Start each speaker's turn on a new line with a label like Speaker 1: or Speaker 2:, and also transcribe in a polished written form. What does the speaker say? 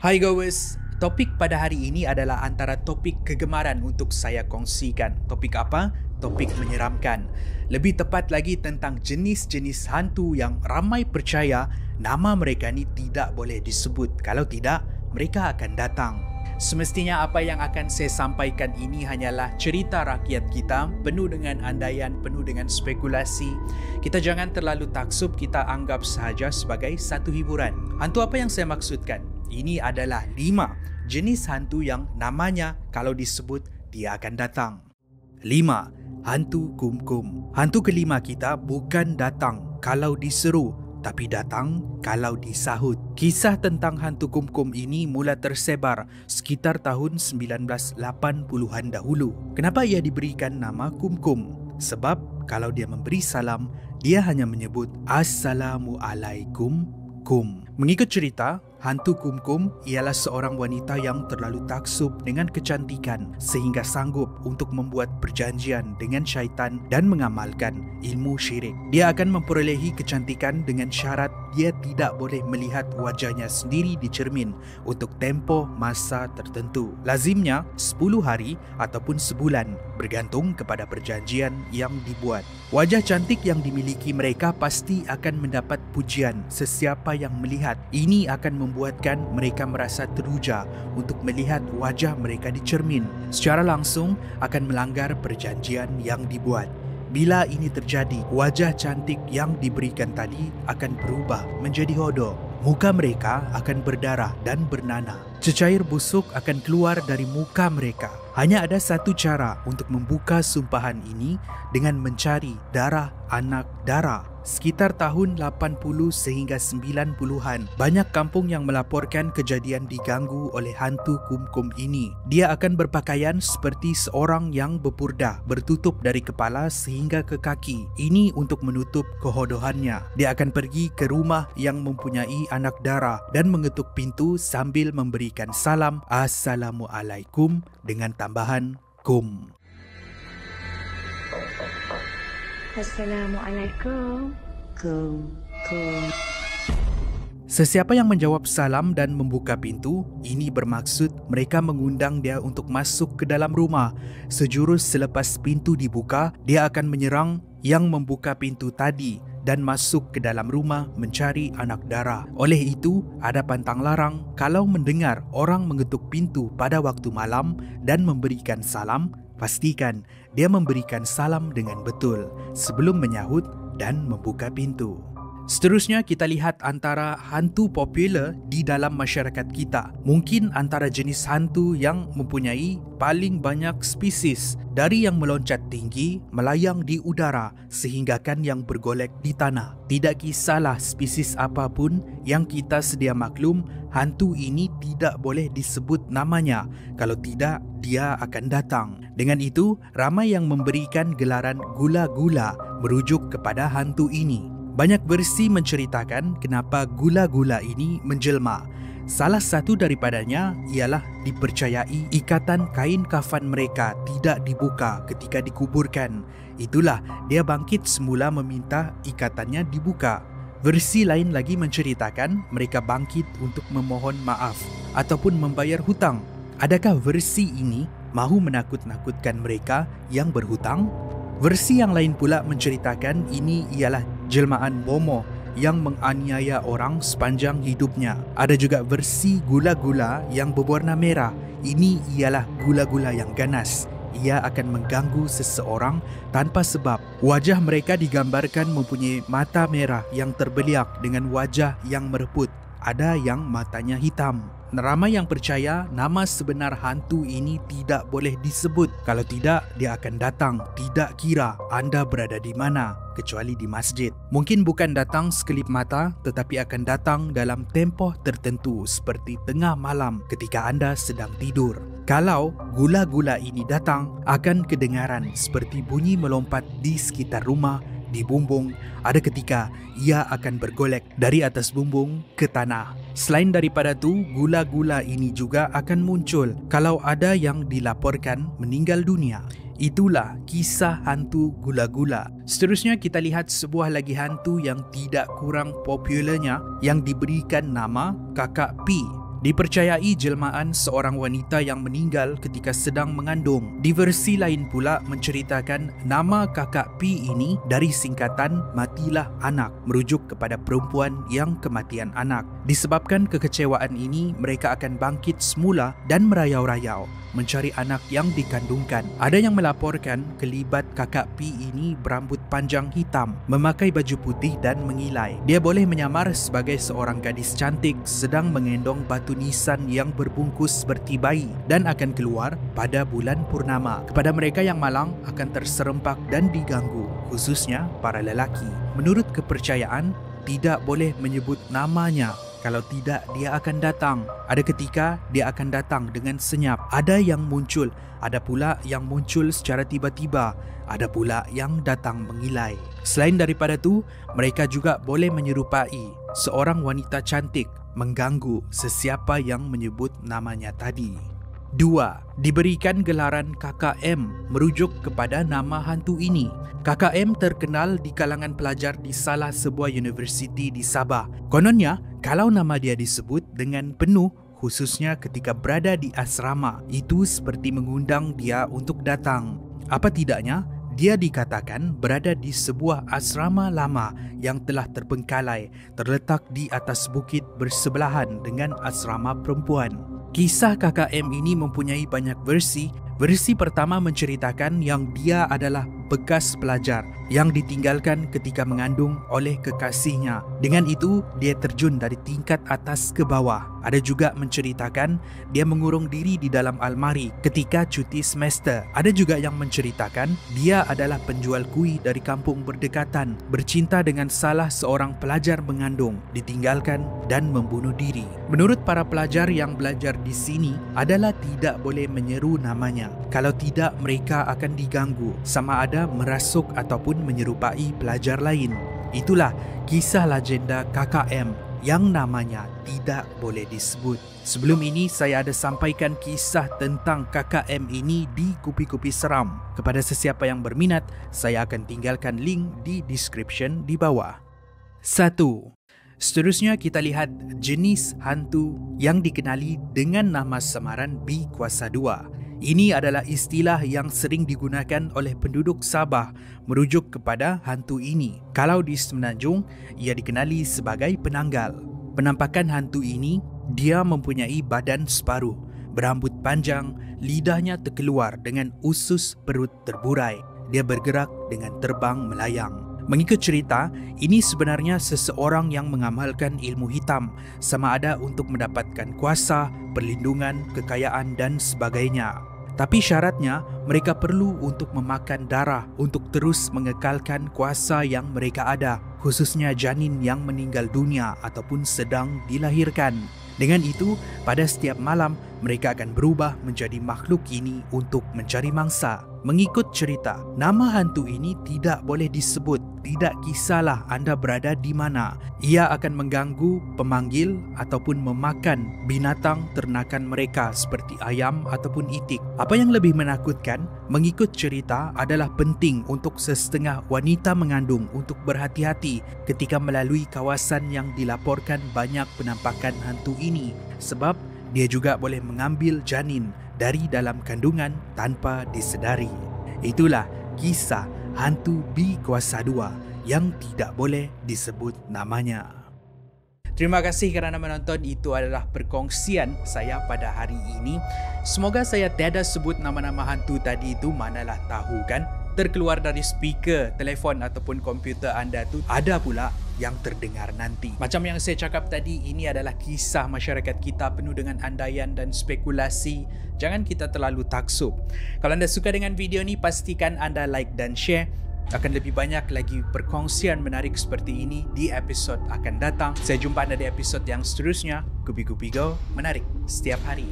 Speaker 1: Hai guys, topik pada hari ini adalah antara topik kegemaran untuk saya kongsikan. Topik apa? Topik menyeramkan. Lebih tepat lagi tentang jenis-jenis hantu yang ramai percaya nama mereka ni tidak boleh disebut. Kalau tidak, mereka akan datang. Semestinya apa yang akan saya sampaikan ini hanyalah cerita rakyat kita, penuh dengan andaian, penuh dengan spekulasi. Kita jangan terlalu taksub, kita anggap sahaja sebagai satu hiburan. Hantu apa yang saya maksudkan? Ini adalah 5 jenis hantu yang namanya kalau disebut dia akan datang. 5. Hantu kumkum. Hantu kelima kita bukan datang kalau diseru, tapi datang kalau disahut. Kisah tentang hantu kumkum ini mula tersebar sekitar tahun 1980-an dahulu. Kenapa ia diberikan nama kumkum? Sebab kalau dia memberi salam, dia hanya menyebut Assalamualaikum kum. Mengikut cerita, hantu kumkum ialah seorang wanita yang terlalu taksub dengan kecantikan sehingga sanggup untuk membuat perjanjian dengan syaitan dan mengamalkan ilmu syirik. Dia akan memperolehi kecantikan dengan syarat dia tidak boleh melihat wajahnya sendiri di cermin untuk tempoh masa tertentu. Lazimnya 10 hari ataupun sebulan bergantung kepada perjanjian yang dibuat. Wajah cantik yang dimiliki mereka pasti akan mendapat pujian sesiapa yang melihat. Ini akan membuatkan mereka merasa teruja untuk melihat wajah mereka di cermin. Secara langsung akan melanggar perjanjian yang dibuat. Bila ini terjadi, wajah cantik yang diberikan tadi akan berubah menjadi hodoh. Muka mereka akan berdarah dan bernanah. Cecair busuk akan keluar dari muka mereka. Hanya ada satu cara untuk membuka sumpahan ini, dengan mencari darah anak dara. Sekitar tahun 80 sehingga 90-an, banyak kampung yang melaporkan kejadian diganggu oleh hantu kumkum ini. Dia akan berpakaian seperti seorang yang berpurdah, bertutup dari kepala sehingga ke kaki. Ini untuk menutup kehodohannya. Dia akan pergi ke rumah yang mempunyai anak dara dan mengetuk pintu sambil memberikan salam Assalamualaikum dengan tambahan kum.
Speaker 2: Assalamualaikum. Kum.
Speaker 1: Sesiapa yang menjawab salam dan membuka pintu, ini bermaksud mereka mengundang dia untuk masuk ke dalam rumah. Sejurus selepas pintu dibuka, dia akan menyerang yang membuka pintu tadi dan masuk ke dalam rumah mencari anak dara. Oleh itu, ada pantang larang kalau mendengar orang mengetuk pintu pada waktu malam dan memberikan salam, pastikan dia memberikan salam dengan betul sebelum menyahut dan membuka pintu. Seterusnya kita lihat antara hantu popular di dalam masyarakat kita. Mungkin antara jenis hantu yang mempunyai paling banyak spesies, dari yang meloncat tinggi, melayang di udara sehinggakan yang bergolek di tanah. Tidak kisahlah spesies apapun yang kita sedia maklum, hantu ini tidak boleh disebut namanya. Kalau tidak, dia akan datang. Dengan itu, ramai yang memberikan gelaran gula-gula merujuk kepada hantu ini. Banyak versi menceritakan kenapa gula-gula ini menjelma. Salah satu daripadanya ialah dipercayai ikatan kain kafan mereka tidak dibuka ketika dikuburkan. Itulah dia bangkit semula meminta ikatannya dibuka. Versi lain lagi menceritakan mereka bangkit untuk memohon maaf ataupun membayar hutang. Adakah versi ini mahu menakut-nakutkan mereka yang berhutang? Versi yang lain pula menceritakan ini ialah jelmaan bomoh yang menganiaya orang sepanjang hidupnya. Ada juga versi gula-gula yang berwarna merah. Ini ialah gula-gula yang ganas. Ia akan mengganggu seseorang tanpa sebab. Wajah mereka digambarkan mempunyai mata merah yang terbeliak dengan wajah yang mereput. Ada yang matanya hitam. Ramai yang percaya nama sebenar hantu ini tidak boleh disebut. Kalau tidak, dia akan datang tidak kira anda berada di mana, kecuali di masjid. Mungkin bukan datang sekelip mata, tetapi akan datang dalam tempoh tertentu seperti tengah malam ketika anda sedang tidur. Kalau gula-gula ini datang, akan kedengaran seperti bunyi melompat di sekitar rumah, di bumbung. Ada ketika ia akan bergolek dari atas bumbung ke tanah. Selain daripada tu, gula-gula ini juga akan muncul kalau ada yang dilaporkan meninggal dunia. Itulah kisah hantu gula-gula. Seterusnya kita lihat sebuah lagi hantu yang tidak kurang popularnya yang diberikan nama Kakak P. dipercayai jelmaan seorang wanita yang meninggal ketika sedang mengandung. Di versi lain pula menceritakan nama kakak P ini dari singkatan Matilah Anak, merujuk kepada perempuan yang kematian anak. Disebabkan kekecewaan ini, mereka akan bangkit semula dan merayau-rayau mencari anak yang dikandungkan. Ada yang melaporkan kelibat kakak P ini berambut panjang hitam, memakai baju putih dan mengilai. Dia boleh menyamar sebagai seorang gadis cantik sedang mengendong batu nisan yang berbungkus seperti bayi dan akan keluar pada bulan purnama. Kepada mereka yang malang akan terserempak dan diganggu, khususnya para lelaki. Menurut kepercayaan, tidak boleh menyebut namanya. Kalau tidak, dia akan datang. Ada ketika dia akan datang dengan senyap. Ada yang muncul, ada pula yang muncul secara tiba-tiba, ada pula yang datang mengilai. Selain daripada itu, mereka juga boleh menyerupai seorang wanita cantik, mengganggu sesiapa yang menyebut namanya tadi. 2. Diberikan gelaran KKM merujuk kepada nama hantu ini. KKM terkenal di kalangan pelajar di salah sebuah universiti di Sabah. Kononnya, kalau nama dia disebut dengan penuh, khususnya ketika berada di asrama, itu seperti mengundang dia untuk datang. Apa tidaknya, dia dikatakan berada di sebuah asrama lama yang telah terbengkalai, terletak di atas bukit bersebelahan dengan asrama perempuan. Kisah KKM ini mempunyai banyak versi. Versi pertama menceritakan yang dia adalah bekas pelajar yang ditinggalkan ketika mengandung oleh kekasihnya. Dengan itu, dia terjun dari tingkat atas ke bawah. Ada juga menceritakan dia mengurung diri di dalam almari ketika cuti semester. Ada juga yang menceritakan dia adalah penjual kuih dari kampung berdekatan, bercinta dengan salah seorang pelajar mengandung, ditinggalkan dan membunuh diri. Menurut para pelajar yang belajar di sini adalah tidak boleh menyeru namanya. Kalau tidak, mereka akan diganggu, sama ada merasuk ataupun menyerupai pelajar lain. Itulah kisah legenda KKM yang namanya tidak boleh disebut. Sebelum ini, saya ada sampaikan kisah tentang KKM ini di Kupi-Kupi Seram. Kepada sesiapa yang berminat, saya akan tinggalkan link di description di bawah. 1. Seterusnya kita lihat jenis hantu yang dikenali dengan nama samaran B Kuasa 2. Ini adalah istilah yang sering digunakan oleh penduduk Sabah merujuk kepada hantu ini. Kalau di Semenanjung, ia dikenali sebagai penanggal. Penampakan hantu ini, dia mempunyai badan separuh, berambut panjang, lidahnya terkeluar dengan usus perut terburai. Dia bergerak dengan terbang melayang. Mengikut cerita, ini sebenarnya seseorang yang mengamalkan ilmu hitam, sama ada untuk mendapatkan kuasa, perlindungan, kekayaan dan sebagainya. Tapi syaratnya, mereka perlu untuk memakan darah untuk terus mengekalkan kuasa yang mereka ada, khususnya janin yang meninggal dunia ataupun sedang dilahirkan. Dengan itu, pada setiap malam, mereka akan berubah menjadi makhluk ini untuk mencari mangsa. Mengikut cerita, nama hantu ini tidak boleh disebut, tidak kisahlah anda berada di mana. Ia akan mengganggu pemanggil ataupun memakan binatang ternakan mereka seperti ayam ataupun itik. Apa yang lebih menakutkan, mengikut cerita adalah penting untuk sesetengah wanita mengandung untuk berhati-hati ketika melalui kawasan yang dilaporkan banyak penampakan hantu ini, sebab dia juga boleh mengambil janin dari dalam kandungan tanpa disedari. Itulah kisah hantu B Kuasa 2 yang tidak boleh disebut namanya. Terima kasih kerana menonton. Itu adalah perkongsian saya pada hari ini. Semoga saya tiada sebut nama-nama hantu tadi itu, manalah tahu kan, terkeluar dari speaker telefon ataupun komputer anda tu ada pula yang terdengar nanti. Macam yang saya cakap tadi, ini adalah kisah masyarakat kita penuh dengan andaian dan spekulasi. Jangan kita terlalu taksub. Kalau anda suka dengan video ni, pastikan anda like dan share. Akan lebih banyak lagi perkongsian menarik seperti ini di episod akan datang. Saya jumpa anda di episod yang seterusnya. Kupi-Kupi Go, menarik setiap hari.